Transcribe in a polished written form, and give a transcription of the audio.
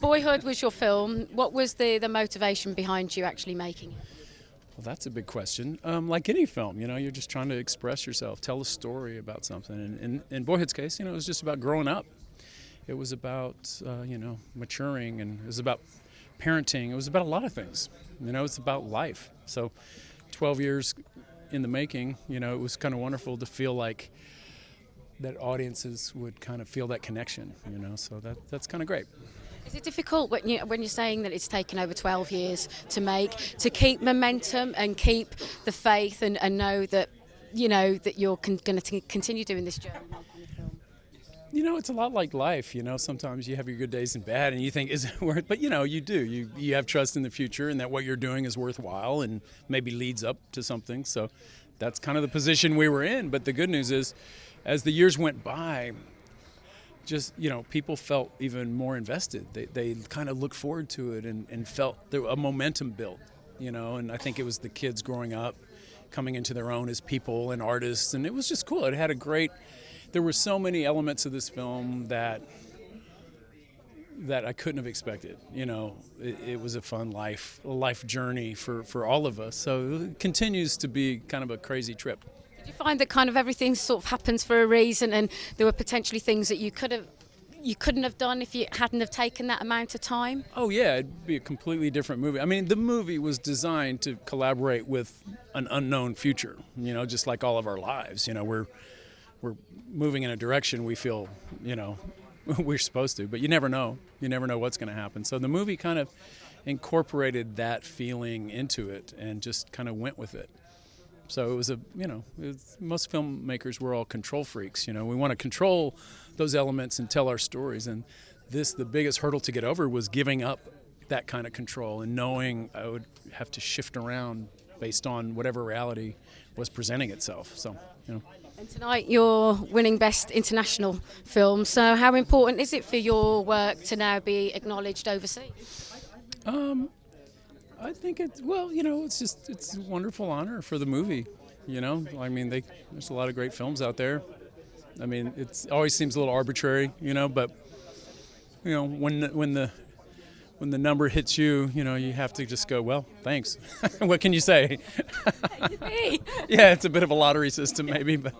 Boyhood was your film. What was the motivation behind you actually making it? Well, that's a big question. Like any film, you're just trying to express yourself, tell a story about something. And in Boyhood's case, it was just about growing up. It was about, maturing, and it was about parenting. It was about a lot of things. It's about life. So 12 years in the making, it was kind of wonderful to feel like that audiences would kind of feel that connection, so that's kind of great. Is it difficult when you're saying that it's taken over 12 years to make, to keep momentum and keep the faith and know that, that you're going to continue doing this journey making the film? It's a lot like life. Sometimes you have your good days and bad, and you think, is it worth? But you do. You have trust in the future, and that what you're doing is worthwhile, and maybe leads up to something. So that's kind of the position we were in. But the good news is, as the years went by, just people felt even more invested. They kind of looked forward to it and felt a momentum built. And I think it was the kids growing up, coming into their own as people and artists, and it was just cool. It had there were so many elements of this film that I couldn't have expected. It was a fun life journey for all of us. So it continues to be kind of a crazy trip. Did you find that kind of everything sort of happens for a reason, and there were potentially things that you couldn't have done if you hadn't have taken that amount of time? Oh yeah, it'd be a completely different movie. I mean, the movie was designed to collaborate with an unknown future. Just like all of our lives. We're moving in a direction we feel we're supposed to, but you never know. You never know what's going to happen. So the movie kind of incorporated that feeling into it and just kind of went with it. So it was most filmmakers were all control freaks. We want to control those elements and tell our stories. And the biggest hurdle to get over was giving up that kind of control and knowing I would have to shift around based on whatever reality was presenting itself. So, And tonight you're winning Best International Film. So how important is it for your work to now be acknowledged overseas? I think it's a wonderful honor for the movie. I mean, there's a lot of great films out there. I mean, it always seems a little arbitrary, but when the number hits you, you have to just go, well, thanks. What can you say? Yeah, it's a bit of a lottery system maybe, but